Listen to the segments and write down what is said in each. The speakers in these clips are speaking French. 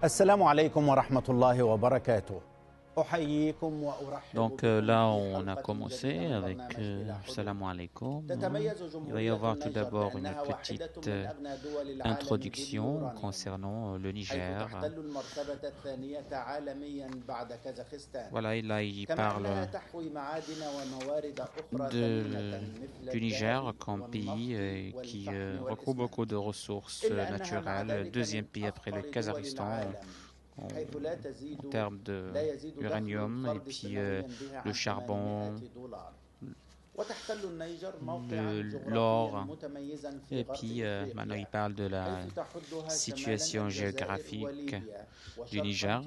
السلام عليكم ورحمة الله وبركاته. Donc là, on a commencé avec Salam alaikum. Il va y avoir tout d'abord une petite introduction concernant le Niger. Voilà, et là, il parle du Niger comme pays qui regroupe beaucoup de ressources naturelles, deuxième pays après le Kazakhstan en termes d'uranium et puis le charbon, l'or. Et puis maintenant il parle de la situation géographique du Niger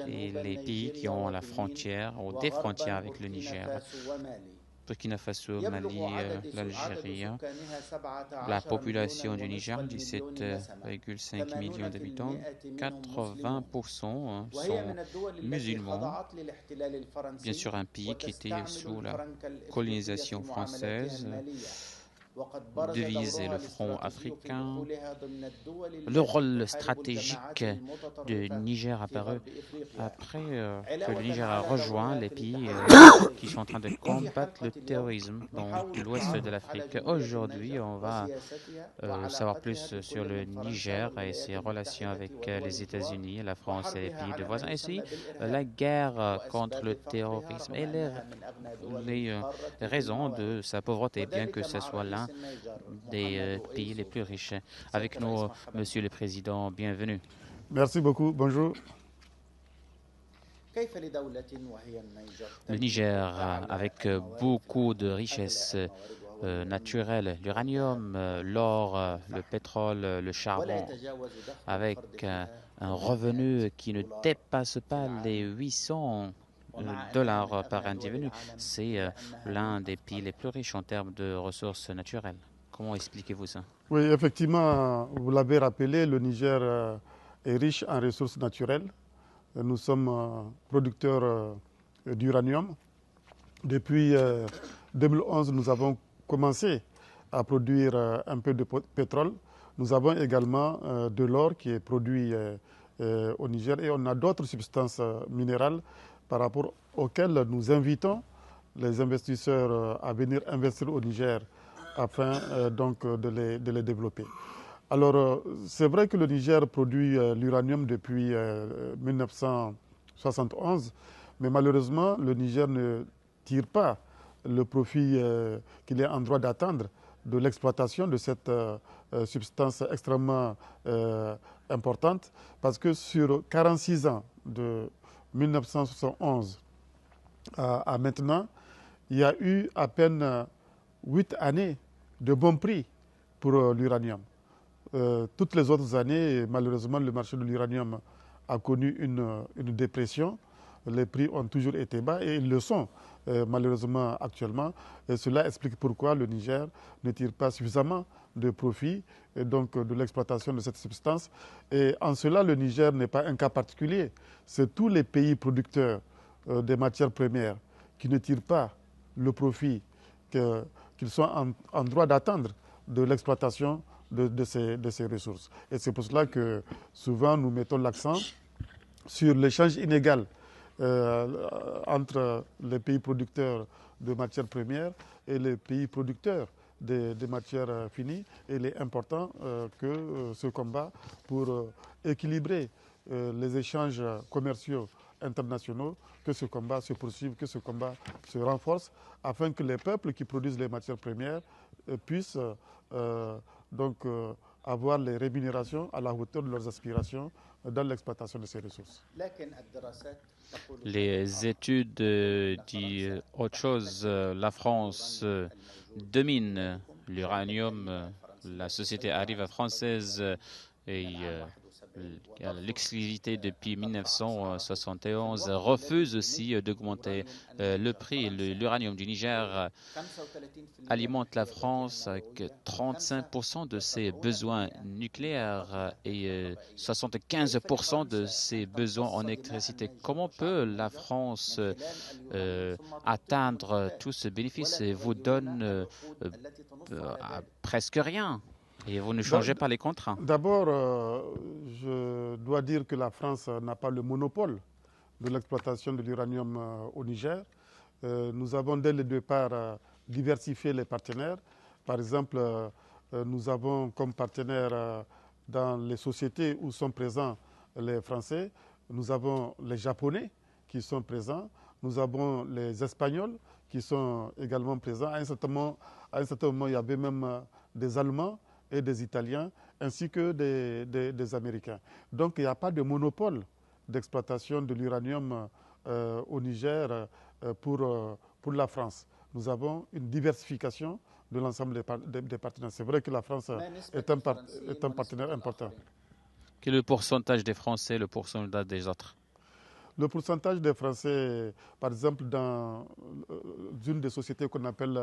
et les pays qui ont la frontière ou des frontières avec le Niger. Burkina Faso, Mali, l'Algérie. La population du Niger, 17,5 millions d'habitants, 80% sont musulmans. Bien sûr, un pays qui était sous la colonisation française, devise le front africain. Le rôle stratégique du Niger apparu après que le Niger a rejoint les pays qui sont en train de combattre le terrorisme dans l'ouest de l'Afrique. Aujourd'hui, on va savoir plus sur le Niger et ses relations avec les États-Unis, la France et les pays de voisins. Et aussi, la guerre contre le terrorisme et les raisons de sa pauvreté, bien que ce soit l'un des pays les plus riches. Avec nous, Monsieur le Président, bienvenue. Merci beaucoup, bonjour. Le Niger, avec beaucoup de richesses naturelles, l'uranium, l'or, le pétrole, le charbon, avec un revenu qui ne dépasse pas les 800 dollars par individu. C'est l'un des pays les plus riches en termes de ressources naturelles. Comment expliquez-vous ça? Oui, effectivement, vous l'avez rappelé, le Niger est riche en ressources naturelles. Nous sommes producteurs d'uranium. Depuis 2011, nous avons commencé à produire un peu de pétrole. Nous avons également de l'or qui est produit au Niger et on a d'autres substances minérales par rapport auxquelles nous invitons les investisseurs à venir investir au Niger afin donc de les développer. Alors, c'est vrai que le Niger produit l'uranium depuis 1971, mais malheureusement, le Niger ne tire pas le profit qu'il est en droit d'attendre de l'exploitation de cette substance extrêmement importante, parce que sur 46 ans, de 1971 à maintenant, il y a eu à peine 8 années de bon prix pour l'uranium. Toutes les autres années, malheureusement, le marché de l'uranium a connu une dépression. Les prix ont toujours été bas et ils le sont malheureusement actuellement. Et cela explique pourquoi le Niger ne tire pas suffisamment de profit et donc de l'exploitation de cette substance. Et en cela, le Niger n'est pas un cas particulier. C'est tous les pays producteurs des matières premières qui ne tirent pas le profit qu'ils sont en droit d'attendre de l'exploitation de ces ressources. Et c'est pour cela que souvent nous mettons l'accent sur l'échange inégal entre les pays producteurs de matières premières et les pays producteurs des matières finies. Et il est important que ce combat pour équilibrer les échanges commerciaux internationaux, que ce combat se poursuive, que ce combat se renforce, afin que les peuples qui produisent les matières premières puissent donc avoir les rémunérations à la hauteur de leurs aspirations dans l'exploitation de ces ressources. Les études disent autre chose. La France domine l'uranium. La société Arriva française et l'exclusivité depuis 1971 refuse aussi d'augmenter le prix. L'uranium du Niger alimente la France avec 35% de ses besoins nucléaires et 75% de ses besoins en électricité. Comment peut la France atteindre tout ce bénéfice et vous donne presque rien? Et vous ne changez pas les contrats? D'abord, je dois dire que la France n'a pas le monopole de l'exploitation de l'uranium au Niger. Nous avons dès le départ diversifié les partenaires. Par exemple, nous avons comme partenaires dans les sociétés où sont présents les Français, nous avons les Japonais qui sont présents, nous avons les Espagnols qui sont également présents. À un certain moment, il y avait même des Allemands et des Italiens, ainsi que des Américains. Donc il n'y a pas de monopole d'exploitation de l'uranium au Niger pour la France. Nous avons une diversification de l'ensemble des partenaires. C'est vrai que la France est un partenaire important. Quel est le pourcentage des Français, le pourcentage des autres? Le pourcentage des Français, par exemple, dans une des sociétés qu'on appelle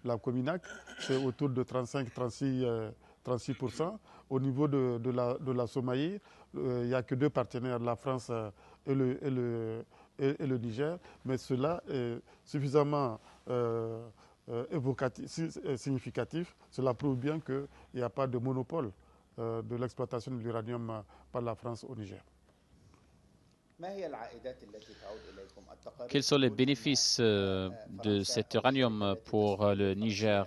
la Cominac, c'est autour de 35-36%. Au niveau de la Somalie, il n'y a que deux partenaires, la France et le Niger, mais cela est suffisamment significatif. Cela prouve bien qu'il n'y a pas de monopole de l'exploitation de l'uranium par la France au Niger. Quels sont les bénéfices de cet uranium pour le Niger?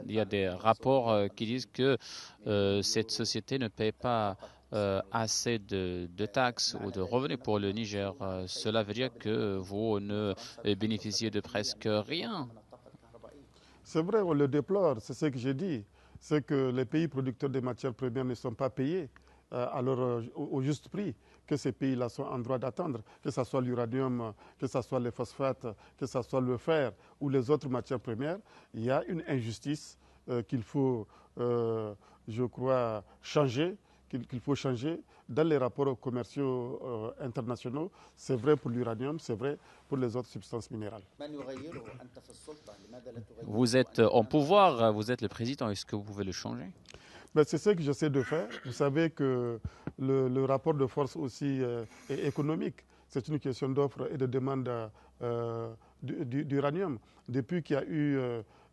Il y a des rapports qui disent que cette société ne paie pas assez de taxes ou de revenus pour le Niger. Cela veut dire que vous ne bénéficiez de presque rien. C'est vrai, on le déplore, c'est ce que j'ai dit. C'est que les pays producteurs de matières premières ne sont pas payés au juste prix que ces pays-là sont en droit d'attendre, que ce soit l'uranium, que ce soit les phosphates, que ce soit le fer ou les autres matières premières. Il y a une injustice qu'il faut, je crois, changer, qu'il faut changer dans les rapports commerciaux internationaux. C'est vrai pour l'uranium, c'est vrai pour les autres substances minérales. Vous êtes en pouvoir, vous êtes le président, est-ce que vous pouvez le changer? C'est ce que j'essaie de faire. Vous savez que le rapport de force aussi est économique. C'est une question d'offre et de demande d'uranium. Depuis qu'il y a eu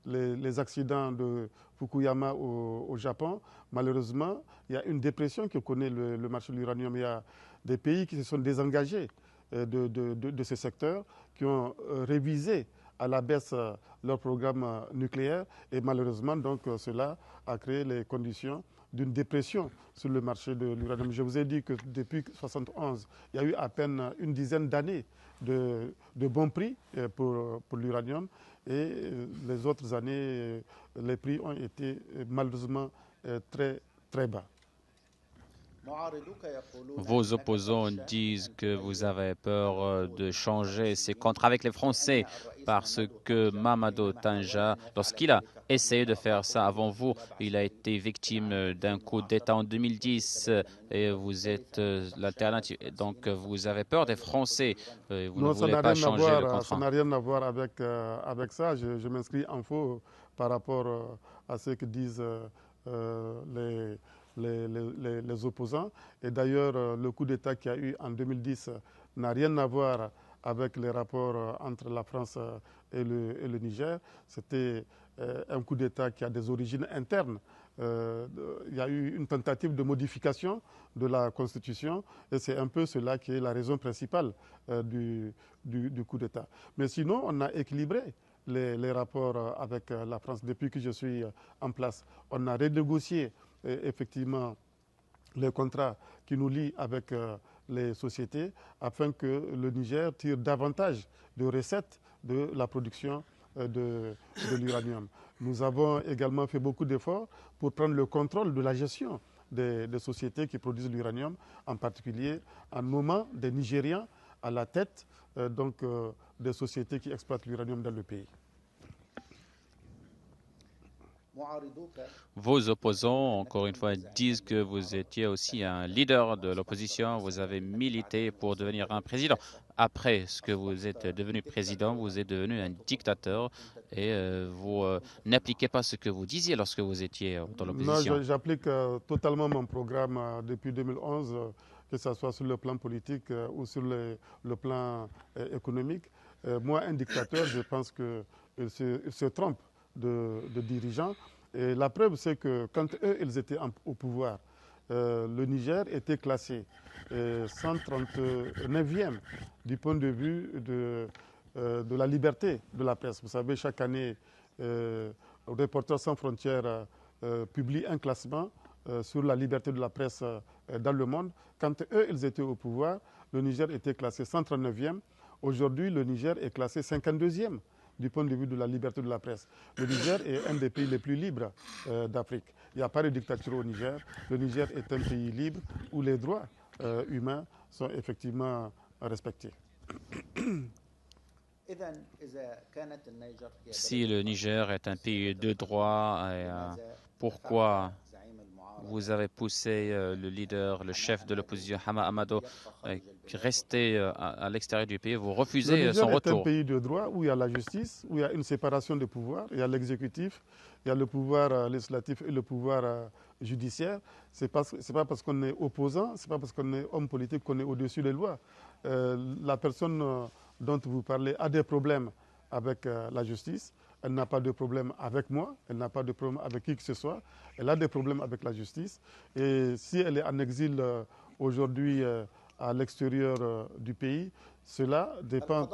les accidents de Fukuyama au Japon, malheureusement, il y a une dépression que connaît le marché de l'uranium. Il y a des pays qui se sont désengagés de ce secteur, qui ont révisé à la baisse leur programme nucléaire et malheureusement donc cela a créé les conditions d'une dépression sur le marché de l'uranium. Je vous ai dit que depuis 1971, il y a eu à peine une dizaine d'années de bons prix pour l'uranium et les autres années, les prix ont été malheureusement très, très bas. Vos opposants disent que vous avez peur de changer ces contrats avec les Français parce que Mamadou Tanja, lorsqu'il a essayé de faire ça avant vous, il a été victime d'un coup d'État en 2010 et vous êtes l'alternative. Donc vous avez peur des Français. Vous ne voulez pas changer le contrat. Ça n'a rien à voir avec ça. Je m'inscris en faux par rapport à ce que disent les opposants. Et d'ailleurs, le coup d'État qu'il y a eu en 2010 n'a rien à voir avec les rapports entre la France et le Niger. C'était un coup d'État qui a des origines internes. Il y a eu une tentative de modification de la Constitution et c'est un peu cela qui est la raison principale du coup d'État. Mais sinon, on a équilibré les rapports avec la France depuis que je suis en place. On a renégocié effectivement les contrats qui nous lient avec les sociétés afin que le Niger tire davantage de recettes de la production de l'uranium. Nous avons également fait beaucoup d'efforts pour prendre le contrôle de la gestion des sociétés qui produisent l'uranium, en particulier en nommant des Nigérians à la tête des sociétés qui exploitent l'uranium dans le pays. Vos opposants, encore une fois, disent que vous étiez aussi un leader de l'opposition, vous avez milité pour devenir un président. Après ce que vous êtes devenu président, vous êtes devenu un dictateur et vous n'appliquez pas ce que vous disiez lorsque vous étiez dans l'opposition. Non, j'applique totalement mon programme depuis 2011, que ce soit sur le plan politique ou sur le plan économique. Moi, un dictateur, je pense qu'il se trompe de dirigeants. Et la preuve, c'est que quand eux, ils étaient au pouvoir, le Niger était classé 139e du point de vue de la liberté de la presse. Vous savez, chaque année, Reporters sans frontières publie un classement sur la liberté de la presse dans le monde. Quand eux, ils étaient au pouvoir, le Niger était classé 139e. Aujourd'hui, le Niger est classé 52e du point de vue de la liberté de la presse. Le Niger est un des pays les plus libres d'Afrique. Il n'y a pas de dictature au Niger. Le Niger est un pays libre où les droits humains sont effectivement respectés. Si le Niger est un pays de droit, pourquoi vous avez poussé le leader, le chef de l'opposition, Hama Amadou, rester à l'extérieur du pays? Vous refusez son retour. Le Niger est un pays de droit où il y a la justice, où il y a une séparation des pouvoirs. Il y a l'exécutif, il y a le pouvoir législatif et le pouvoir judiciaire. Ce n'est pas parce qu'on est opposant, ce n'est pas parce qu'on est homme politique qu'on est au-dessus des lois. La personne dont vous parlez a des problèmes avec la justice. Elle n'a pas de problème avec moi, elle n'a pas de problème avec qui que ce soit. Elle a des problèmes avec la justice. Et si elle est en exil aujourd'hui à l'extérieur du pays, cela dépend.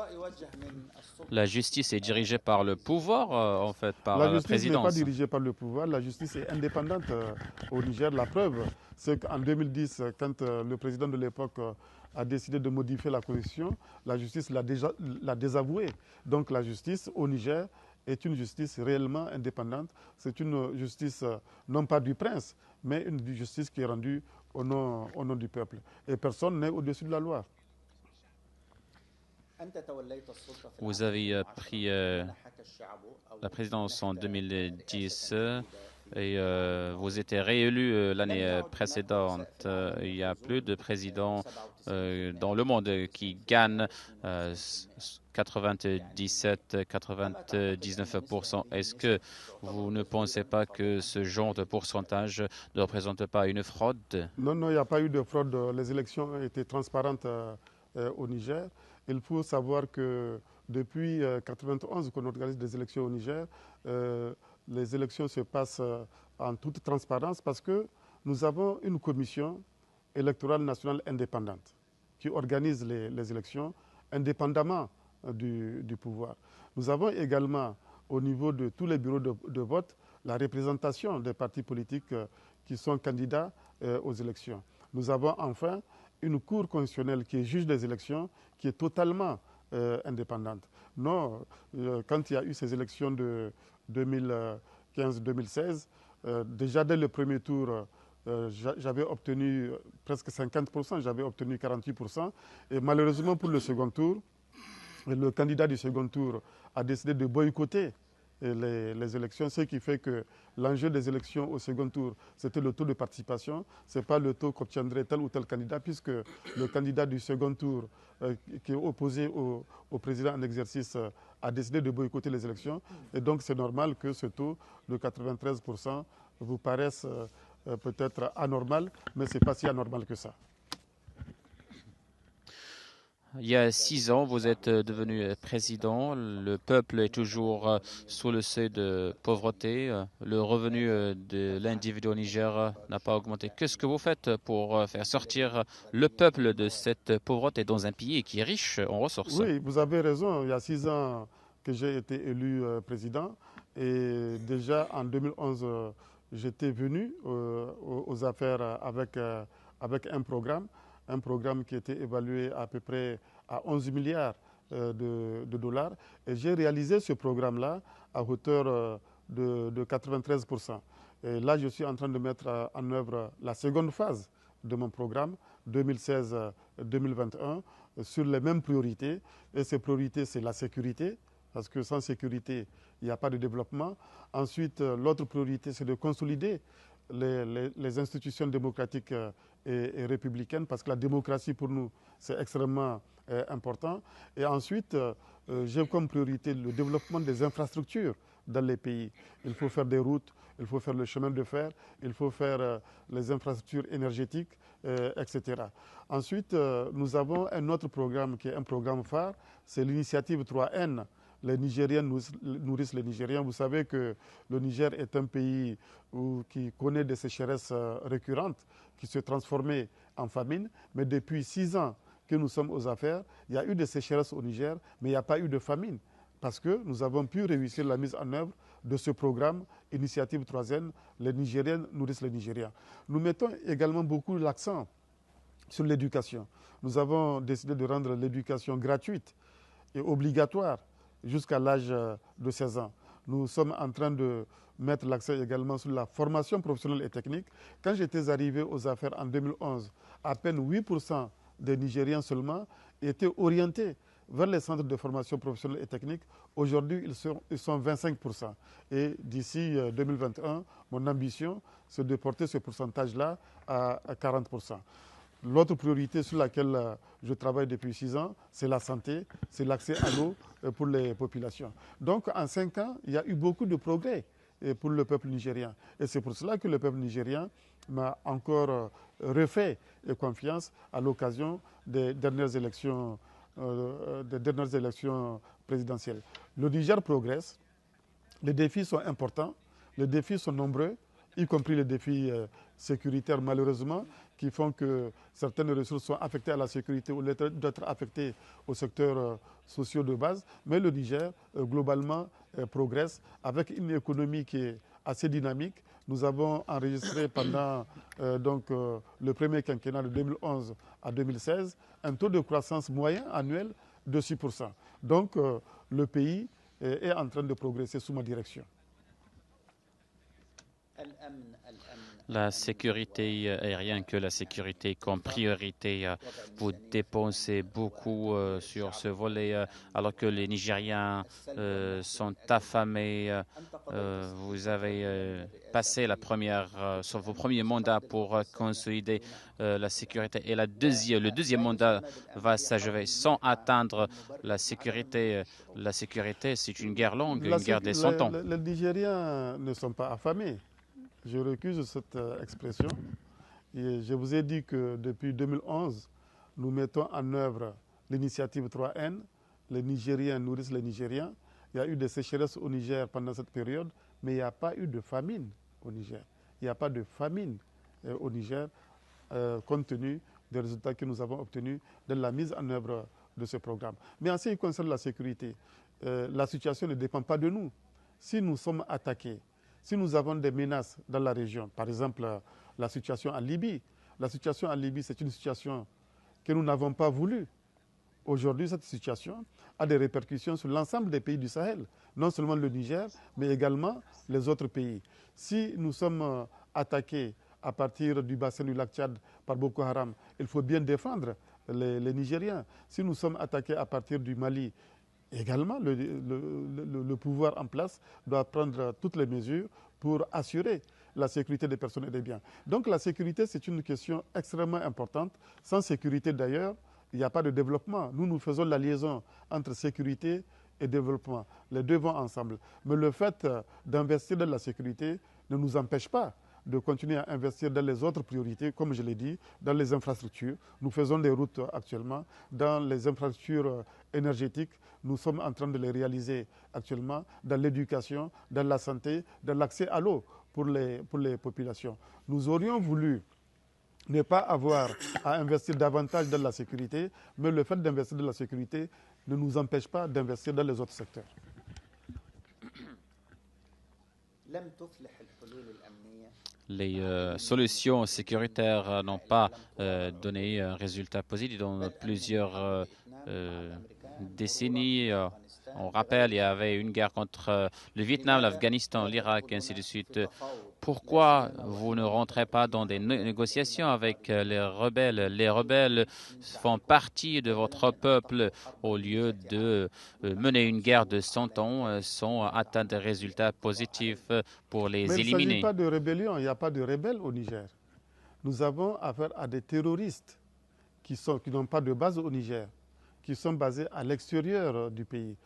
La justice est dirigée par le pouvoir, en fait, par la présidence. La justice n'est pas dirigée par le pouvoir, la justice est indépendante au Niger. La preuve, c'est qu'en 2010, quand le président de l'époque a décidé de modifier la constitution, la justice l'a désavoué. Donc la justice au Niger est une justice réellement indépendante. C'est une justice non pas du prince, mais une justice qui est rendue au nom du peuple. Et personne n'est au-dessus de la loi. Vous avez pris la présidence en 2010 et vous étiez réélu l'année précédente. Il y a plus de présidents dans le monde qui gagnent 97-99%. Est-ce que vous ne pensez pas que ce genre de pourcentage ne représente pas une fraude? Non, il n'y a pas eu de fraude. Les élections ont été transparentes au Niger. Il faut savoir que depuis 1991 qu'on organise des élections au Niger, les élections se passent en toute transparence parce que nous avons une commission électorale nationale indépendante qui organise les élections indépendamment du pouvoir. Nous avons également au niveau de tous les bureaux de vote la représentation des partis politiques qui sont candidats aux élections. Nous avons enfin une cour constitutionnelle qui est juge des élections, qui est totalement indépendante. Non, quand il y a eu ces élections de 2015-2016, déjà dès le premier tour, j'avais obtenu presque 50%, j'avais obtenu 48%. Et malheureusement pour le second tour, le candidat du second tour a décidé de boycotter les élections, ce qui fait que l'enjeu des élections au second tour, c'était le taux de participation. Ce n'est pas le taux qu'obtiendrait tel ou tel candidat, puisque le candidat du second tour, qui est opposé au président en exercice, a décidé de boycotter les élections. Et donc, c'est normal que ce taux de 93% vous paraisse peut-être anormal, mais ce n'est pas si anormal que ça. Il y a 6 ans, vous êtes devenu président. Le peuple est toujours sous le seuil de pauvreté. Le revenu de l'individu au Niger n'a pas augmenté. Qu'est-ce que vous faites pour faire sortir le peuple de cette pauvreté dans un pays qui est riche en ressources? Oui, vous avez raison. Il y a 6 ans que j'ai été élu président. Et déjà en 2011, j'étais venu aux affaires avec un programme qui était évalué à peu près à 11 milliards de dollars. Et j'ai réalisé ce programme-là à hauteur de 93%. Et là, je suis en train de mettre en œuvre la seconde phase de mon programme, 2016-2021, sur les mêmes priorités. Et ces priorités, c'est la sécurité, parce que sans sécurité, il n'y a pas de développement. Ensuite, l'autre priorité, c'est de consolider les institutions démocratiques et républicaines, parce que la démocratie pour nous c'est extrêmement important. Et ensuite, j'ai comme priorité le développement des infrastructures dans les pays. Il faut faire des routes, il faut faire le chemin de fer, il faut faire les infrastructures énergétiques, etc. Ensuite, nous avons un autre programme qui est un programme phare, c'est l'initiative 3N les Nigériens nourrissent les Nigériens. Vous savez que le Niger est un pays qui connaît des sécheresses récurrentes, qui se transformaient en famine. Mais depuis 6 ans que nous sommes aux affaires, il y a eu des sécheresses au Niger, mais il n'y a pas eu de famine. Parce que nous avons pu réussir la mise en œuvre de ce programme Initiative 3N, les Nigériens nourrissent les Nigériens. Nous mettons également beaucoup l'accent sur l'éducation. Nous avons décidé de rendre l'éducation gratuite et obligatoire jusqu'à l'âge de 16 ans. Nous sommes en train de mettre l'accent également sur la formation professionnelle et technique. Quand j'étais arrivé aux affaires en 2011, à peine 8% des Nigériens seulement étaient orientés vers les centres de formation professionnelle et technique. Aujourd'hui, ils sont 25%. Et d'ici 2021, mon ambition, c'est de porter ce pourcentage-là à 40%. L'autre priorité sur laquelle je travaille depuis 6 ans, c'est la santé, c'est l'accès à l'eau pour les populations. Donc, en 5 ans, il y a eu beaucoup de progrès pour le peuple nigérien. Et c'est pour cela que le peuple nigérien m'a encore refait confiance à l'occasion des dernières élections présidentielles. Le Niger progresse, les défis sont importants, les défis sont nombreux, y compris les défis sécuritaires malheureusement, qui font que certaines ressources sont affectées à la sécurité ou d'autres affectées aux secteurs sociaux de base. Mais le Niger, globalement, progresse avec une économie qui est assez dynamique. Nous avons enregistré pendant le premier quinquennat de 2011 à 2016 un taux de croissance moyen annuel de 6%. Donc le pays est en train de progresser sous ma direction. La sécurité aérienne, que la sécurité comme priorité, vous dépensez beaucoup sur ce volet, alors que les Nigériens sont affamés. Vous avez passé sur vos premiers mandats pour consolider la sécurité, et le deuxième mandat va s'achever sans atteindre la sécurité. La sécurité, c'est une guerre longue, une guerre des 100 ans. Les Nigériens ne sont pas affamés. Je recuse cette expression. Et je vous ai dit que depuis 2011, nous mettons en œuvre l'initiative 3N. Les Nigériens nourrissent les Nigériens. Il y a eu des sécheresses au Niger pendant cette période, mais il n'y a pas eu de famine au Niger. Il n'y a pas de famine au Niger, compte tenu des résultats que nous avons obtenus de la mise en œuvre de ce programme. Mais en ce qui concerne la sécurité, la situation ne dépend pas de nous. Si nous sommes attaqués, si nous avons des menaces dans la région, par exemple la situation en Libye, c'est une situation que nous n'avons pas voulu. Aujourd'hui, cette situation a des répercussions sur l'ensemble des pays du Sahel, non seulement le Niger, mais également les autres pays. Si nous sommes attaqués à partir du bassin du lac Tchad par Boko Haram, il faut bien défendre les Nigériens. Si nous sommes attaqués à partir du Mali, également, le pouvoir en place doit prendre toutes les mesures pour assurer la sécurité des personnes et des biens. Donc la sécurité, c'est une question extrêmement importante. Sans sécurité, d'ailleurs, il n'y a pas de développement. Nous faisons la liaison entre sécurité et développement. Les deux vont ensemble. Mais le fait d'investir dans la sécurité ne nous empêche pas de continuer à investir dans les autres priorités, comme je l'ai dit, dans les infrastructures. Nous faisons des routes actuellement, dans les infrastructures énergétiques. Nous sommes en train de les réaliser actuellement, dans l'éducation, dans la santé, dans l'accès à l'eau pour les populations. Nous aurions voulu ne pas avoir à investir davantage dans la sécurité, mais le fait d'investir dans la sécurité ne nous empêche pas d'investir dans les autres secteurs. Les solutions sécuritaires n'ont pas donné un résultat positif dans plusieurs décennies. On rappelle, il y avait une guerre contre le Vietnam, l'Afghanistan, l'Irak, et ainsi de suite. Pourquoi vous ne rentrez pas dans des négociations avec les rebelles? Les rebelles font partie de votre peuple au lieu de mener une guerre de 100 ans sans atteindre des résultats positifs pour les éliminer. Mais il ne s'agit pas de rébellion, il n'y a pas de rebelles au Niger. Nous avons affaire à des terroristes qui n'ont pas de base au Niger, qui sont basés à l'extérieur du pays.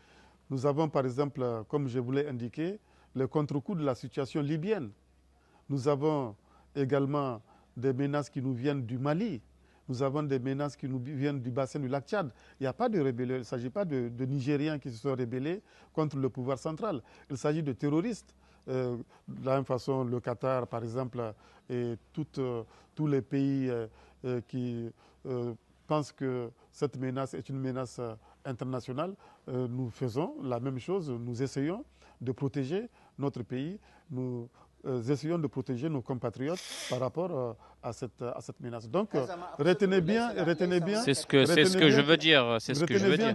Nous avons par exemple, comme je vous l'ai indiqué, le contre-coup de la situation libyenne. Nous avons également des menaces qui nous viennent du Mali. Nous avons des menaces qui nous viennent du bassin du lac Tchad. Il n'y a pas de rébellion. Il ne s'agit pas de Nigériens qui se sont rébellés contre le pouvoir central. Il s'agit de terroristes. De la même façon, le Qatar, par exemple, et tous les pays qui pensent que cette menace est une menace internationale, nous faisons la même chose. Nous essayons de protéger notre pays. Nous essayons de protéger nos compatriotes par rapport à cette menace. Donc, retenez bien. C'est ce que je veux dire. C'est ce que je veux dire.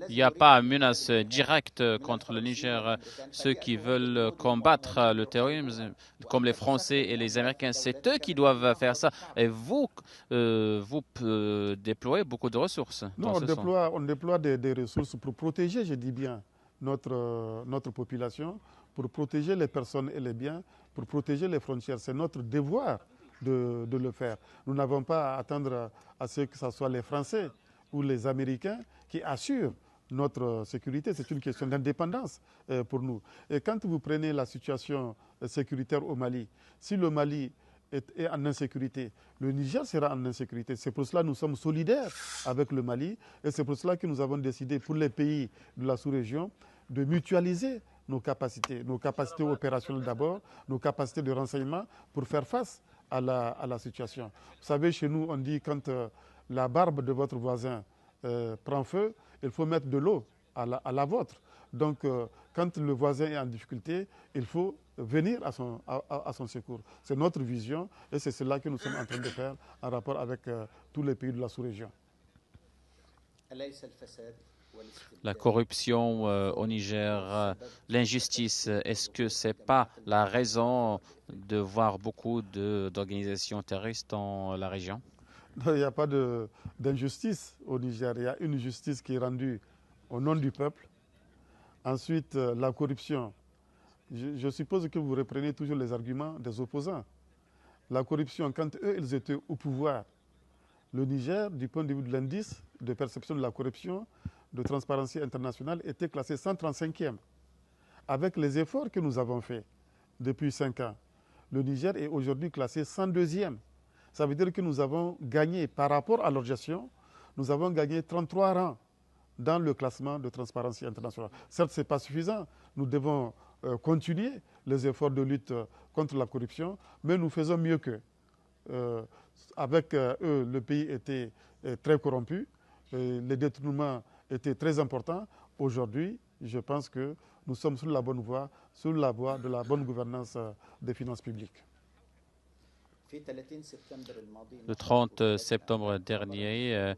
Il n'y a pas de menace directe contre le Niger. Ceux qui veulent combattre le terrorisme, comme les Français et les Américains, c'est eux qui doivent faire ça. Et vous déployez beaucoup de ressources. Non, on déploie des ressources pour protéger, je dis bien, notre population, pour protéger les personnes et les biens, pour protéger les frontières. C'est notre devoir de le faire. Nous n'avons pas à attendre à ce que ce soit les Français ou les Américains qui assurent notre sécurité. C'est une question d'indépendance pour nous. Et quand vous prenez la situation sécuritaire au Mali, si le Mali est en insécurité, le Niger sera en insécurité. C'est pour cela que nous sommes solidaires avec le Mali et c'est pour cela que nous avons décidé pour les pays de la sous-région de mutualiser nos capacités opérationnelles d'abord, nos capacités de renseignement pour faire face à la situation. Vous savez, chez nous, on dit quand la barbe de votre voisin prend feu, il faut mettre de l'eau à la vôtre. Donc, quand le voisin est en difficulté, il faut venir à son secours. C'est notre vision et c'est cela que nous sommes en train de faire en rapport avec tous les pays de la sous-région. La corruption au Niger, l'injustice, est-ce que ce n'est pas la raison de voir beaucoup d'organisations terroristes dans la région? Non, il n'y a pas d'injustice au Niger. Il y a une justice qui est rendue au nom du peuple. Ensuite, la corruption. Je suppose que vous reprenez toujours les arguments des opposants. La corruption, quand eux, ils étaient au pouvoir, le Niger, du point de vue de l'indice de perception de la corruption de Transparency International, était classé 135e. Avec les efforts que nous avons faits depuis 5 ans, le Niger est aujourd'hui classé 102e. Ça veut dire que nous avons gagné, par rapport à leur gestion, nous avons gagné 33 rangs dans le classement de Transparency International. Certes, ce n'est pas suffisant. Nous devons continuer les efforts de lutte contre la corruption, mais nous faisons mieux qu'eux. Avec eux, le pays était très corrompu, les détournements étaient très importants. Aujourd'hui, je pense que nous sommes sur la bonne voie, sur la voie de la bonne gouvernance des finances publiques. Le 30 septembre dernier,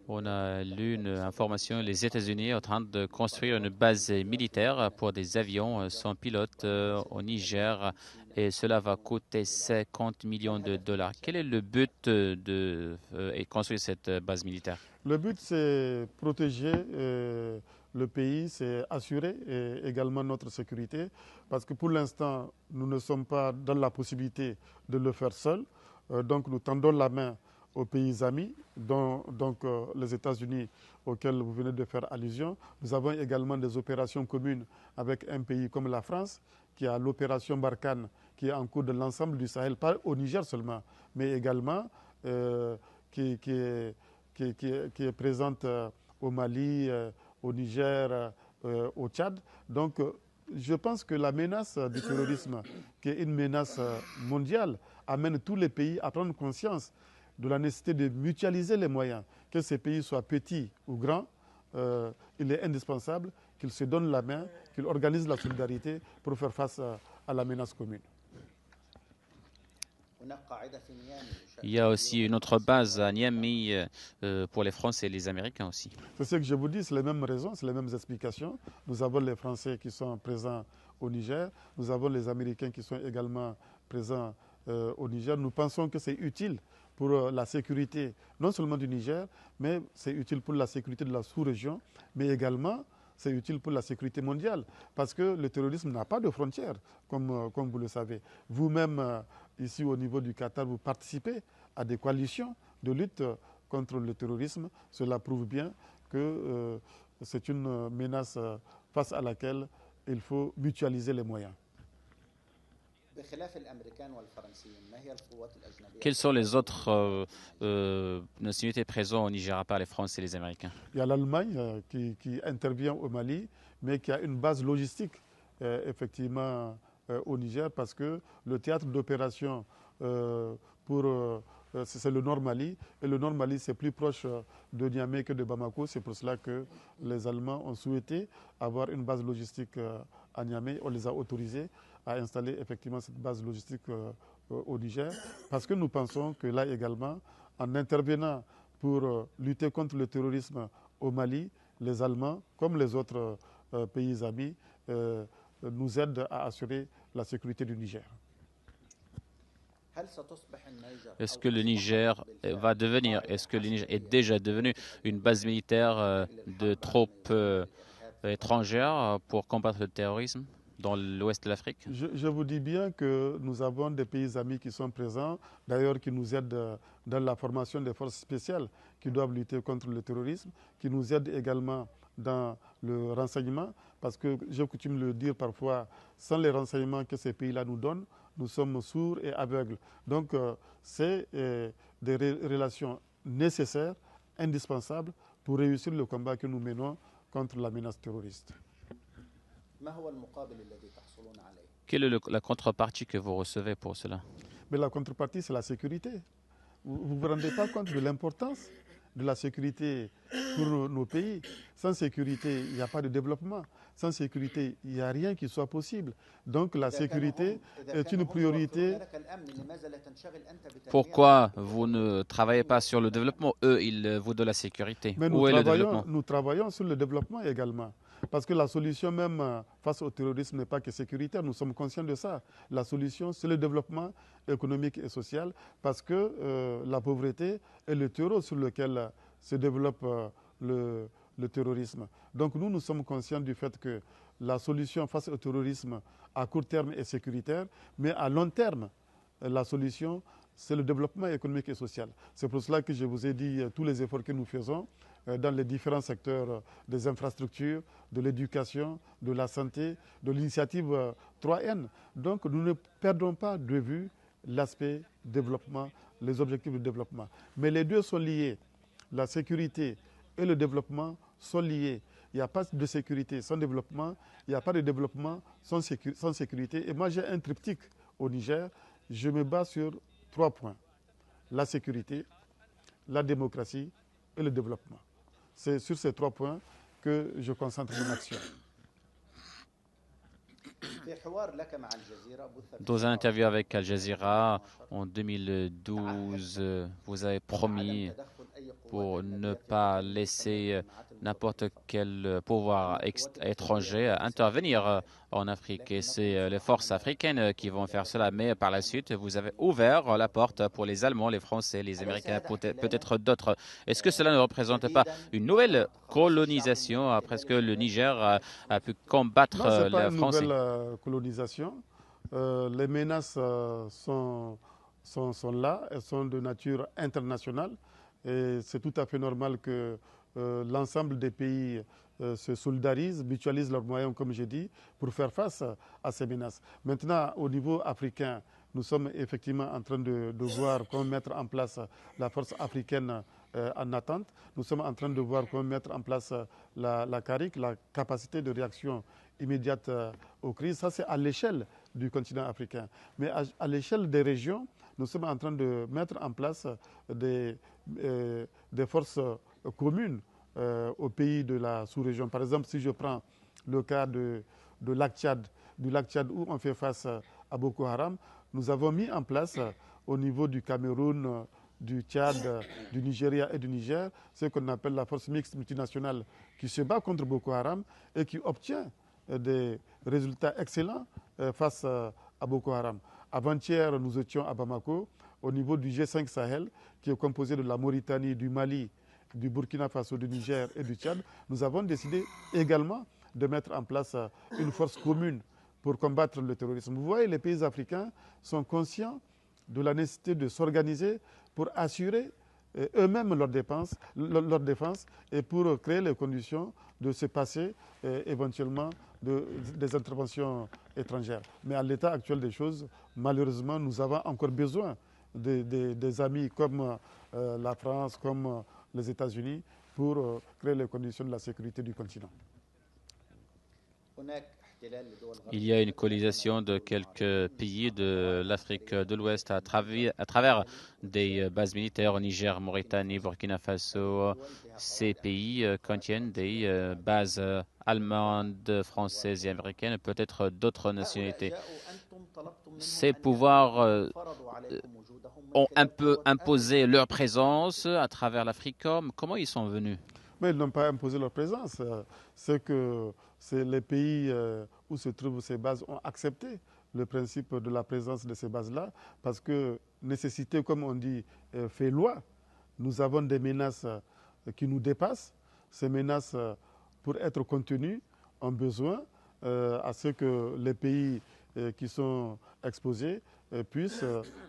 on a lu une information, les États-Unis sont en train de construire une base militaire pour des avions sans pilote au Niger et cela va coûter 50 millions de dollars. Quel est le but de construire cette base militaire? Le but, c'est protéger le pays, c'est assurer également notre sécurité, parce que pour l'instant, nous ne sommes pas dans la possibilité de le faire seuls. Donc nous tendons la main aux pays amis, dont les États-Unis auxquels vous venez de faire allusion. Nous avons également des opérations communes avec un pays comme la France, qui a l'opération Barkhane, qui est en cours de l'ensemble du Sahel, pas au Niger seulement, mais également qui est présente au Mali, au Niger, au Tchad. Donc, je pense que la menace du terrorisme, qui est une menace mondiale, amène tous les pays à prendre conscience de la nécessité de mutualiser les moyens. Que ces pays soient petits ou grands, il est indispensable qu'ils se donnent la main, qu'ils organisent la solidarité pour faire face à la menace commune. Il y a aussi une autre base à Niamey pour les Français et les Américains aussi. C'est ce que je vous dis, c'est les mêmes raisons, c'est les mêmes explications. Nous avons les Français qui sont présents au Niger, nous avons les Américains qui sont également présents au Niger. Nous pensons que c'est utile pour la sécurité, non seulement du Niger, mais c'est utile pour la sécurité de la sous-région, mais également c'est utile pour la sécurité mondiale, parce que le terrorisme n'a pas de frontières, comme vous le savez. Vous-même, ici au niveau du Qatar, vous participez à des coalitions de lutte contre le terrorisme. Cela prouve bien que c'est une menace face à laquelle il faut mutualiser les moyens. Quelles sont les autres nationalités présentes au Niger à part les Français et les Américains? Il y a l'Allemagne qui intervient au Mali, mais qui a une base logistique effectivement au Niger, parce que le théâtre d'opération c'est le Nord Mali, et le Nord Mali c'est plus proche de Niamey que de Bamako. C'est pour cela que les Allemands ont souhaité avoir une base logistique à Niamey. On les a autorisés à installer effectivement cette base logistique au Niger, parce que nous pensons que là également, en intervenant pour lutter contre le terrorisme au Mali, les Allemands, comme les autres pays amis, nous aident à assurer la sécurité du Niger. Est-ce que le Niger va devenir, est-ce que le Niger est déjà devenu une base militaire de troupes étrangères pour combattre le terrorisme dans l'ouest de l'Afrique? Je vous dis bien que nous avons des pays amis qui sont présents, d'ailleurs qui nous aident dans la formation des forces spéciales qui doivent lutter contre le terrorisme, qui nous aident également dans le renseignement, parce que j'ai coutume de le dire parfois, sans les renseignements que ces pays-là nous donnent, nous sommes sourds et aveugles. Donc c'est des relations nécessaires, indispensables pour réussir le combat que nous menons contre la menace terroriste. Quelle est la contrepartie que vous recevez pour cela? Mais la contrepartie, c'est la sécurité. Vous ne vous rendez pas compte de l'importance de la sécurité pour nos pays. Sans sécurité, il n'y a pas de développement. Sans sécurité, il n'y a rien qui soit possible. Donc la sécurité est une priorité. Pourquoi vous ne travaillez pas sur le développement? Eux, ils vous donnent la sécurité. Mais Où est le développement? nous travaillons sur le développement également. Parce que la solution même face au terrorisme n'est pas que sécuritaire, nous sommes conscients de ça. La solution, c'est le développement économique et social, parce que la pauvreté est le terreau sur lequel se développe le terrorisme. Donc nous sommes conscients du fait que la solution face au terrorisme à court terme est sécuritaire, mais à long terme, la solution, c'est le développement économique et social. C'est pour cela que je vous ai dit tous les efforts que nous faisons dans les différents secteurs des infrastructures, de l'éducation, de la santé, de l'initiative 3N. Donc nous ne perdons pas de vue l'aspect développement, les objectifs de développement. Mais les deux sont liés. La sécurité et le développement sont liés. Il n'y a pas de sécurité sans développement, il n'y a pas de développement sans sécurité. Et moi j'ai un triptyque au Niger, je me base sur 3 points. La sécurité, la démocratie et le développement. C'est sur ces 3 points que je concentre mon action. Dans une interview avec Al Jazeera en 2012, vous avez promis pour ne pas laisser n'importe quel pouvoir étranger intervenir en Afrique. Et c'est les forces africaines qui vont faire cela. Mais par la suite, vous avez ouvert la porte pour les Allemands, les Français, les Américains, peut-être d'autres. Est-ce que cela ne représente pas une nouvelle colonisation après ce que le Niger a pu combattre la France? Non, ce n'est pas une nouvelle colonisation. Les menaces sont là, elles sont de nature internationale. Et c'est tout à fait normal que l'ensemble des pays se solidarisent, mutualisent leurs moyens, comme j'ai dit, pour faire face à ces menaces. Maintenant, au niveau africain, nous sommes effectivement en train de voir comment mettre en place la force africaine en attente. Nous sommes en train de voir comment mettre en place la CARIC, la capacité de réaction immédiate aux crises. Ça, c'est à l'échelle du continent africain. Mais à l'échelle des régions, nous sommes en train de mettre en place des forces communes aux pays de la sous-région. Par exemple, si je prends le cas du lac Tchad où on fait face à Boko Haram, nous avons mis en place au niveau du Cameroun, du Tchad, du Nigeria et du Niger, ce qu'on appelle la force mixte multinationale qui se bat contre Boko Haram et qui obtient des résultats excellents face à Boko Haram. Avant-hier, nous étions à Bamako, au niveau du G5 Sahel, qui est composé de la Mauritanie, du Mali, du Burkina Faso, du Niger et du Tchad. Nous avons décidé également de mettre en place une force commune pour combattre le terrorisme. Vous voyez, les pays africains sont conscients de la nécessité de s'organiser pour assurer eux-mêmes leur défense et pour créer les conditions de se passer éventuellement des interventions étrangères. Mais à l'état actuel des choses, malheureusement, nous avons encore besoin des amis comme la France, comme les États-Unis, pour créer les conditions de la sécurité du continent. Il y a une colonisation de quelques pays de l'Afrique de l'Ouest à travers des bases militaires au Niger, Mauritanie, Burkina Faso. Ces pays contiennent des bases allemandes, françaises et américaines, peut-être d'autres nationalités. Ces pouvoirs ont un peu imposé leur présence à travers l'AFRICOM. Comment ils sont venus? Mais ils n'ont pas imposé leur présence. C'est que les pays où se trouvent ces bases ont accepté le principe de la présence de ces bases-là, parce que nécessité, comme on dit, fait loi. Nous avons des menaces qui nous dépassent. Ces menaces, pour être contenues, ont besoin à ce que les pays qui sont exposés puissent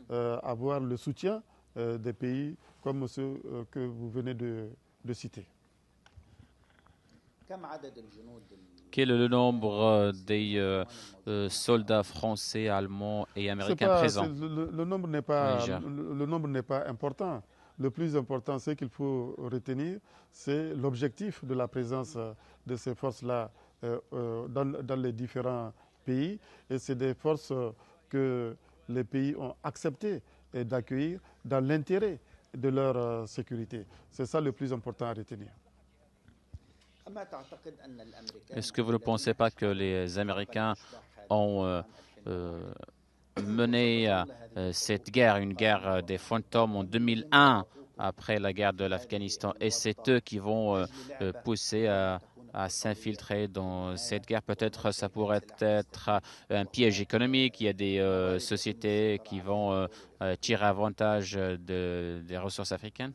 avoir le soutien des pays comme ceux que vous venez de citer. Quel est le nombre des soldats français, allemands et américains présents? Le nombre n'est pas important. Le plus important, ce qu'il faut retenir, c'est l'objectif de la présence de ces forces-là dans les différents pays. Et c'est des forces que les pays ont accepté d'accueillir dans l'intérêt de leur sécurité. C'est ça le plus important à retenir. Est-ce que vous ne pensez pas que les Américains ont mené cette guerre, une guerre des fantômes en 2001, après la guerre de l'Afghanistan, et c'est eux qui vont pousser à s'infiltrer dans cette guerre? Peut-être ça pourrait être un piège économique. Il y a des sociétés qui vont tirer avantage des ressources africaines.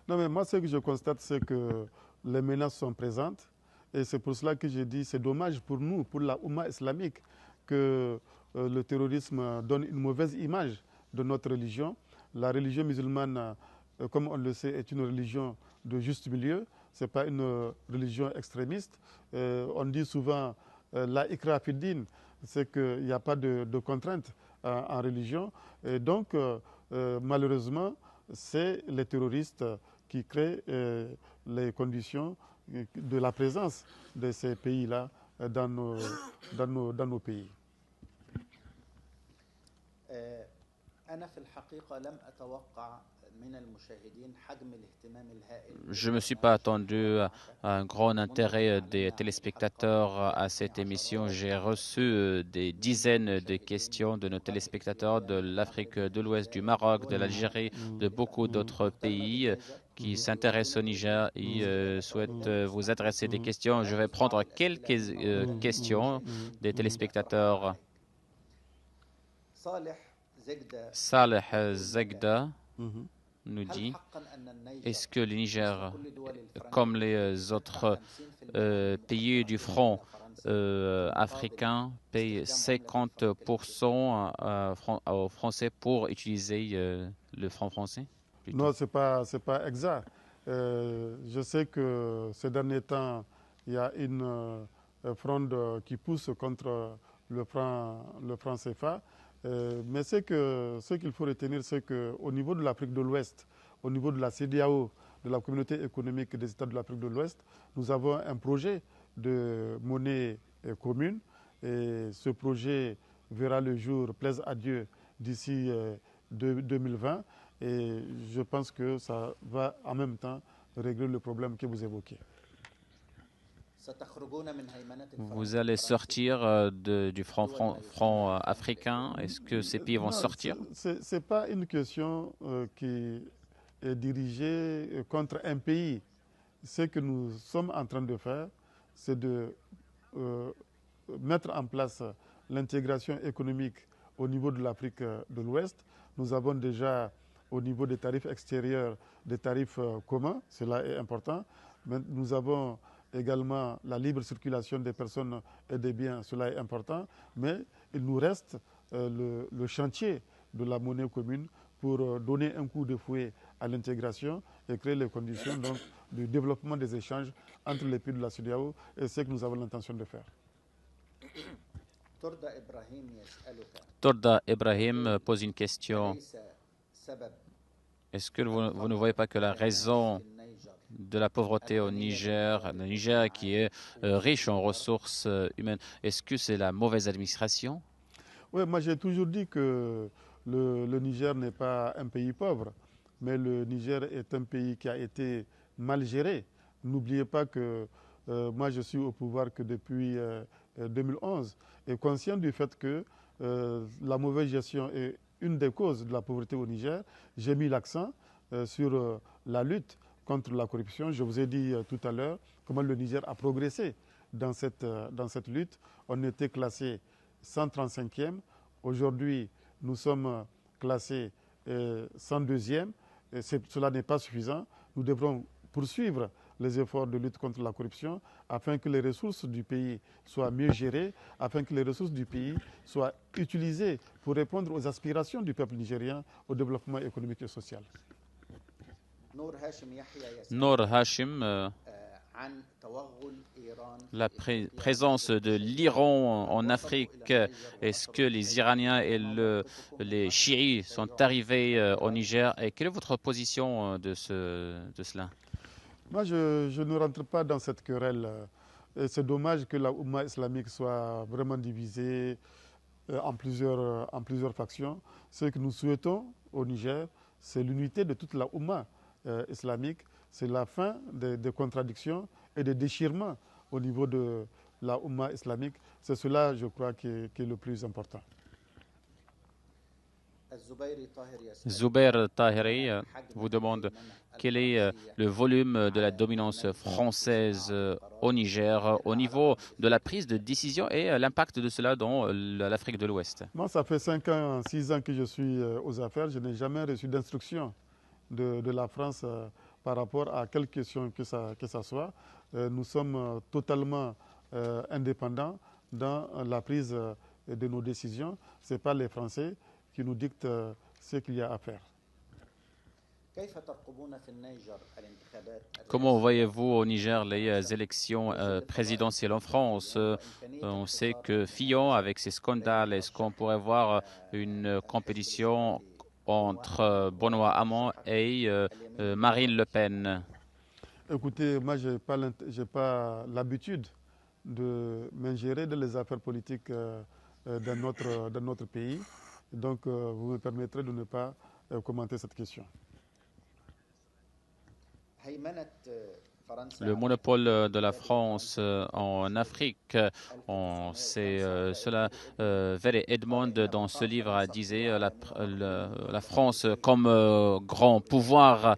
Non, mais moi, ce que je constate, c'est que les menaces sont présentes. Et c'est pour cela que je dis que c'est dommage pour nous, pour la Oumma islamique, que le terrorisme donne une mauvaise image de notre religion. La religion musulmane, comme on le sait, est une religion de juste milieu. Ce n'est pas une religion extrémiste. On dit souvent la ikra fid din, c'est qu'il n'y a pas de contrainte en religion. Et donc, malheureusement, c'est les terroristes qui créent les conditions de la présence de ces pays-là dans nos pays. Je ne me suis pas attendu à un grand intérêt des téléspectateurs à cette émission. J'ai reçu des dizaines de questions de nos téléspectateurs de l'Afrique de l'Ouest, du Maroc, de l'Algérie, de beaucoup d'autres pays qui s'intéressent au Niger et souhaitent vous adresser des questions. Je vais prendre quelques questions des téléspectateurs. Saleh Zegda nous dit: est-ce que le Niger, comme les autres pays du front africain, paye 50% aux Français pour utiliser le franc français? Plutôt. Non, ce n'est pas exact. Je sais que ces derniers temps, il y a une fronde qui pousse contre le franc CFA. Mais ce qu'il faut retenir, c'est qu'au niveau de l'Afrique de l'Ouest, au niveau de la CEDEAO, de la Communauté économique des États de l'Afrique de l'Ouest, nous avons un projet de monnaie commune. Et ce projet verra le jour, plaise à Dieu, d'ici 2020. Et je pense que ça va en même temps régler le problème que vous évoquez. Vous allez sortir du franc africain. Est-ce que ces pays vont sortir? Ce n'est pas une question qui est dirigée contre un pays. Ce que nous sommes en train de faire, c'est de mettre en place l'intégration économique au niveau de l'Afrique de l'Ouest. Nous avons déjà, au niveau des tarifs extérieurs, des tarifs communs. Cela est important. Mais nous avons également la libre circulation des personnes et des biens, cela est important, mais il nous reste le chantier de la monnaie commune pour donner un coup de fouet à l'intégration et créer les conditions donc, du développement des échanges entre les pays de la CEDEAO et ce que nous avons l'intention de faire. Torda Ibrahim pose une question. Est-ce que vous ne voyez pas que la raison de la pauvreté au Niger, le Niger qui est riche en ressources humaines, est-ce que c'est la mauvaise administration? Oui, moi j'ai toujours dit que le Niger n'est pas un pays pauvre, mais le Niger est un pays qui a été mal géré. N'oubliez pas que moi je suis au pouvoir que depuis 2011 et conscient du fait que la mauvaise gestion est une des causes de la pauvreté au Niger. J'ai mis l'accent sur la lutte contre la corruption. Je vous ai dit tout à l'heure comment le Niger a progressé dans cette lutte. On était classé 135e. Aujourd'hui, nous sommes classés 102e. Et cela n'est pas suffisant. Nous devrons poursuivre les efforts de lutte contre la corruption afin que les ressources du pays soient mieux gérées, afin que les ressources du pays soient utilisées pour répondre aux aspirations du peuple nigérien au développement économique et social. Nour Hashim, la présence de l'Iran en Afrique, est-ce que les Iraniens et les chiites sont arrivés au Niger et quelle est votre position de cela? Moi, je ne rentre pas dans cette querelle. C'est dommage que la Oumma islamique soit vraiment divisée en plusieurs factions. Ce que nous souhaitons au Niger, c'est l'unité de toute la Oumma islamique. C'est la fin des contradictions et des déchirements au niveau de la Oumma islamique. C'est cela, je crois, qui est le plus important. Zubair Tahiri vous demande quel est le volume de la dominance française au Niger au niveau de la prise de décision et l'impact de cela dans l'Afrique de l'Ouest. Moi, ça fait 5 ans, 6 ans que je suis aux affaires. Je n'ai jamais reçu d'instruction de la France par rapport à quelle question que ça soit. Nous sommes totalement indépendants dans la prise de nos décisions. Ce n'est pas les Français qui nous dictent ce qu'il y a à faire. Comment voyez-vous au Niger les élections présidentielles en France? On sait que Fillon, avec ses scandales, est-ce qu'on pourrait voir une compétition entre Benoît Hamon et Marine Le Pen? Écoutez, moi, je n'ai pas l'habitude de m'ingérer dans les affaires politiques de notre pays. Donc, vous me permettrez de ne pas commenter cette question. Le monopole de la France en Afrique, on sait cela. Vere Edmond, dans ce livre, disait la France, comme grand pouvoir,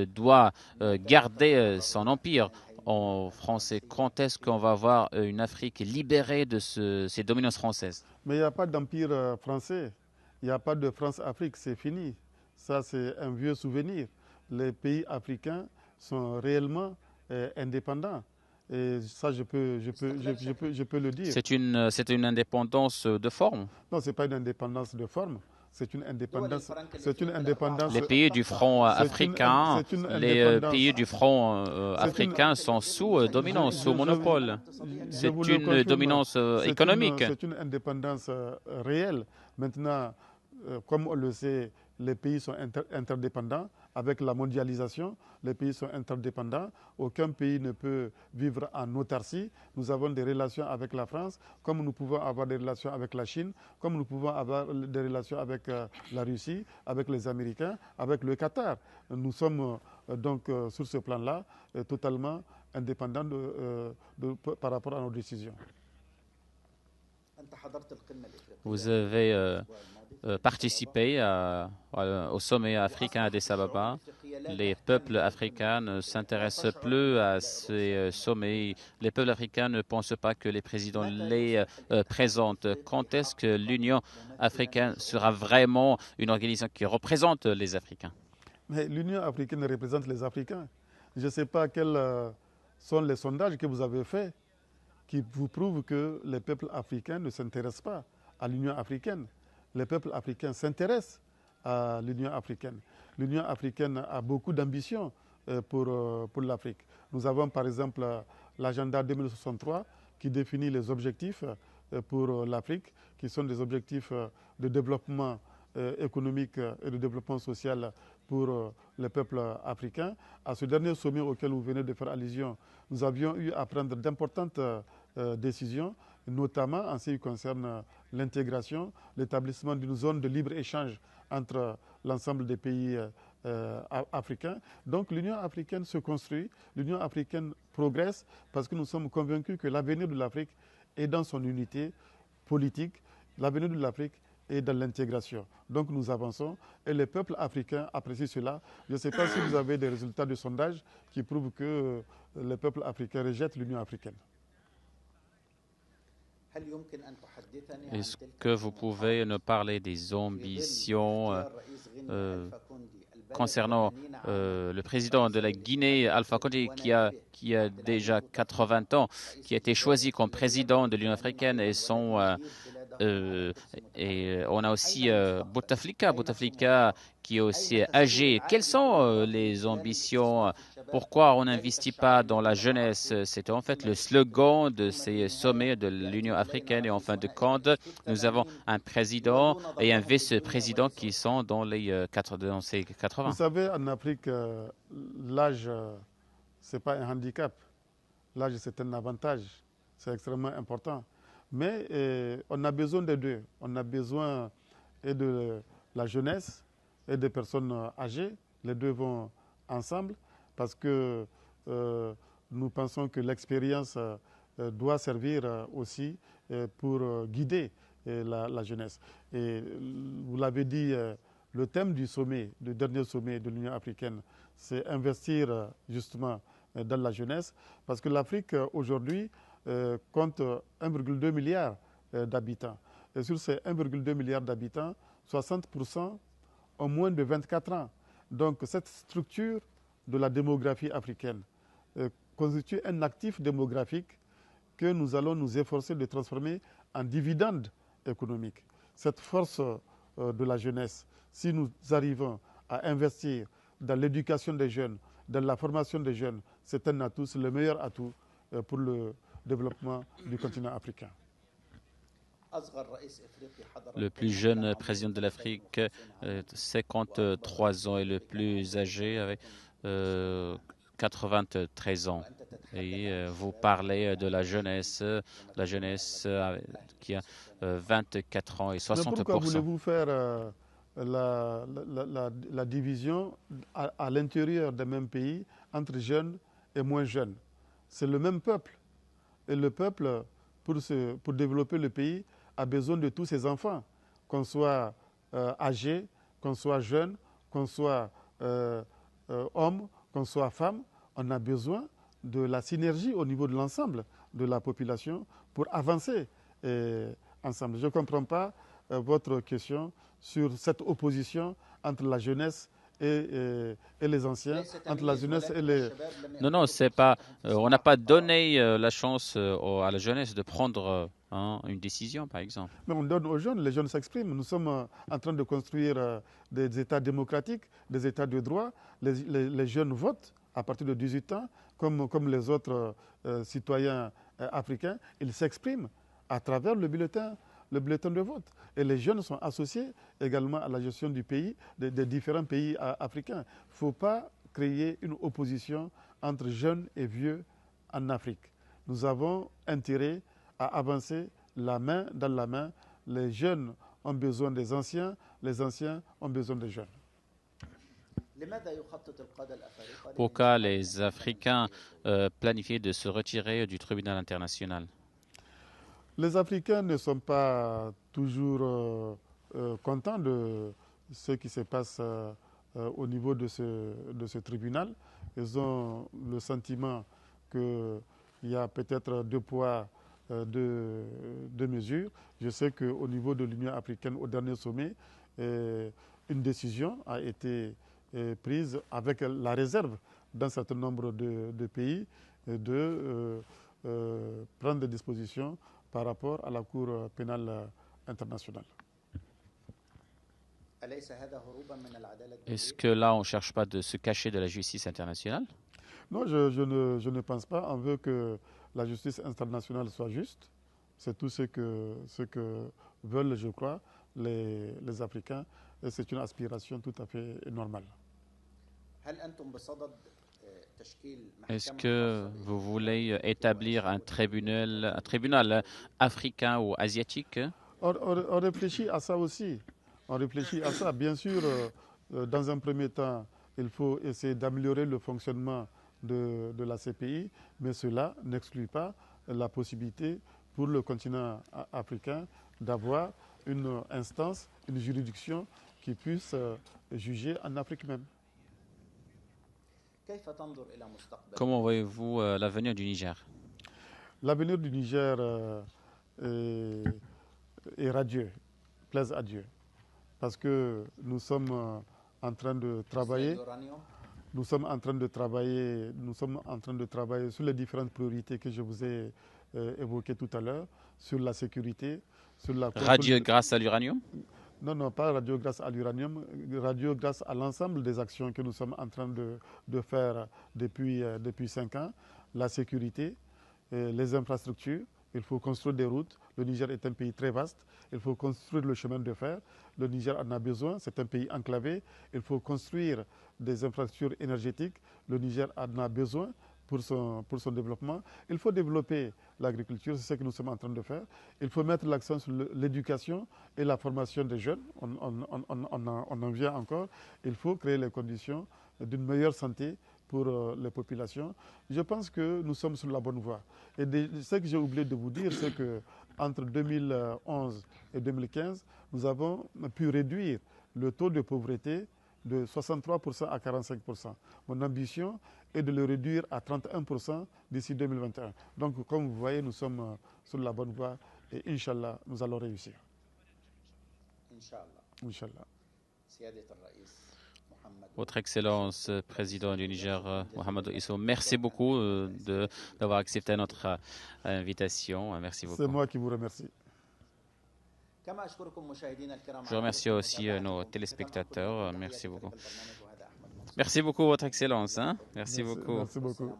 doit garder son empire. En français, quand est-ce qu'on va avoir une Afrique libérée de ces dominances françaises? Mais il n'y a pas d'empire français. Il n'y a pas de France-Afrique, c'est fini. Ça, c'est un vieux souvenir. Les pays africains sont réellement indépendants. Et ça, je peux le dire. C'est une indépendance de forme? Non, ce n'est pas une indépendance de forme. C'est une indépendance. Les pays du front africain, sont sous dominance, sous monopole. C'est une dominance économique. C'est une indépendance réelle. Maintenant, comme on le sait, les pays sont interdépendants. Avec la mondialisation, les pays sont interdépendants. Aucun pays ne peut vivre en autarcie. Nous avons des relations avec la France, comme nous pouvons avoir des relations avec la Chine, comme nous pouvons avoir des relations avec la Russie, avec les Américains, avec le Qatar. Nous sommes donc sur ce plan-là totalement indépendants par rapport à nos décisions. Vous avez participé au sommet africain à Addis Ababa. Les peuples africains ne s'intéressent plus à ces sommets. Les peuples africains ne pensent pas que les présidents les présentent. Quand est-ce que l'Union africaine sera vraiment une organisation qui représente les Africains? Mais l'Union africaine représente les Africains. Je ne sais pas quels sont les sondages que vous avez faits qui vous prouvent que les peuples africains ne s'intéressent pas à l'Union africaine. Les peuples africains s'intéressent à l'Union africaine. L'Union africaine a beaucoup d'ambition pour l'Afrique. Nous avons par exemple l'agenda 2063 qui définit les objectifs pour l'Afrique, qui sont des objectifs de développement économique et de développement social pour les peuples africains. À ce dernier sommet auquel vous venez de faire allusion, nous avions eu à prendre d'importantes décisions, notamment en ce qui concerne l'intégration, l'établissement d'une zone de libre-échange entre l'ensemble des pays africains. Donc l'Union africaine se construit, l'Union africaine progresse parce que nous sommes convaincus que l'avenir de l'Afrique est dans son unité politique, l'avenir de l'Afrique est dans l'intégration. Donc nous avançons et les peuples africains apprécient cela. Je ne sais pas si vous avez des résultats de sondage qui prouvent que les peuples africains rejettent l'Union africaine. Est-ce que vous pouvez nous parler des ambitions concernant le président de la Guinée, Alpha Condé, qui a déjà 80 ans, qui a été choisi comme président de l'Union africaine et on a aussi Bouteflika qui est aussi âgé. Quelles sont les ambitions? Pourquoi on n'investit pas dans la jeunesse? C'était en fait le slogan de ces sommets de l'Union africaine. Et en fin de compte, nous avons un président et un vice-président qui sont dans ces 80. Vous savez, en Afrique, l'âge, ce n'est pas un handicap. L'âge, c'est un avantage. C'est extrêmement important. Mais on a besoin des deux. On a besoin et de la jeunesse et des personnes âgées. Les deux vont ensemble parce que nous pensons que l'expérience doit servir aussi pour guider la jeunesse. Et vous l'avez dit, le thème du sommet, du dernier sommet de l'Union africaine, c'est investir justement dans la jeunesse parce que l'Afrique aujourd'hui compte 1,2 milliard d'habitants. Et sur ces 1,2 milliard d'habitants, 60% ont moins de 24 ans. Donc cette structure de la démographie africaine constitue un actif démographique que nous allons nous efforcer de transformer en dividende économique. Cette force de la jeunesse, si nous arrivons à investir dans l'éducation des jeunes, dans la formation des jeunes, c'est un atout, c'est le meilleur atout pour le développement du continent africain. Le plus jeune président de l'Afrique, 53 ans, et le plus âgé avec 93 ans. Et vous parlez de la jeunesse qui a 24 ans et 60%. Mais pourquoi voulez-vous faire la division à l'intérieur des mêmes pays entre jeunes et moins jeunes? C'est le même peuple. Et le peuple, pour développer le pays, a besoin de tous ses enfants, qu'on soit âgé, qu'on soit jeune, qu'on soit homme, qu'on soit femme. On a besoin de la synergie au niveau de l'ensemble de la population pour avancer ensemble. Je ne comprends pas votre question sur cette opposition entre la jeunesse et les anciens, entre la jeunesse et les... Non, c'est pas... on n'a pas donné la chance à la jeunesse de prendre une décision, par exemple. Mais on donne aux jeunes, les jeunes s'expriment. Nous sommes en train de construire des États démocratiques, des États de droit. Les jeunes votent à partir de 18 ans, comme les autres citoyens africains. Ils s'expriment à travers le bulletin de vote. Et les jeunes sont associés également à la gestion du pays, des différents pays africains. Il ne faut pas créer une opposition entre jeunes et vieux en Afrique. Nous avons intérêt à avancer la main dans la main. Les jeunes ont besoin des anciens, les anciens ont besoin des jeunes. Pourquoi les Africains planifient de se retirer du tribunal international? Les Africains ne sont pas toujours contents de ce qui se passe au niveau de ce tribunal. Ils ont le sentiment qu'il y a peut-être deux poids, deux mesures. Je sais qu'au niveau de l'Union africaine, au dernier sommet, une décision a été prise avec la réserve d'un certain nombre de pays de prendre des dispositions par rapport à la Cour pénale internationale. Est-ce que là, on ne cherche pas de se cacher de la justice internationale? Non, je ne pense pas. On veut que la justice internationale soit juste. C'est tout ce que veulent, je crois, les Africains. Et c'est une aspiration tout à fait normale. Est-ce que vous voulez établir un tribunal africain ou asiatique? On réfléchit à ça aussi. On réfléchit à ça. Bien sûr, dans un premier temps, il faut essayer d'améliorer le fonctionnement de la CPI, mais cela n'exclut pas la possibilité pour le continent africain d'avoir une instance, une juridiction qui puisse juger en Afrique même. Comment voyez-vous l'avenir du Niger? L'avenir du Niger est radieux, plaise à Dieu, parce que nous sommes en train de travailler. Nous sommes en train de travailler sur les différentes priorités que je vous ai évoquées tout à l'heure, sur la sécurité, sur la radieux grâce à l'uranium? Non, pas radio grâce à l'uranium, radio grâce à l'ensemble des actions que nous sommes en train de faire depuis 5 ans. La sécurité, les infrastructures, il faut construire des routes. Le Niger est un pays très vaste, il faut construire le chemin de fer. Le Niger en a besoin, c'est un pays enclavé. Il faut construire des infrastructures énergétiques. Le Niger en a besoin pour son développement. Il faut développer l'agriculture, c'est ce que nous sommes en train de faire. Il faut mettre l'accent sur l'éducation et la formation des jeunes. On en vient encore. Il faut créer les conditions d'une meilleure santé pour les populations. Je pense que nous sommes sur la bonne voie. Et ce que j'ai oublié de vous dire, c'est qu'entre 2011 et 2015, nous avons pu réduire le taux de pauvreté de 63% à 45%. Mon ambition est de le réduire à 31% d'ici 2021. Donc, comme vous voyez, nous sommes sur la bonne voie et Inch'Allah, nous allons réussir. Inch'Allah. Votre Excellence, Président du Niger, Mohamedou Issou, merci beaucoup d'avoir accepté notre invitation. Merci beaucoup. C'est moi qui vous remercie. Je remercie aussi nos téléspectateurs. Merci beaucoup. Merci beaucoup, Votre Excellence. Merci beaucoup. Merci beaucoup.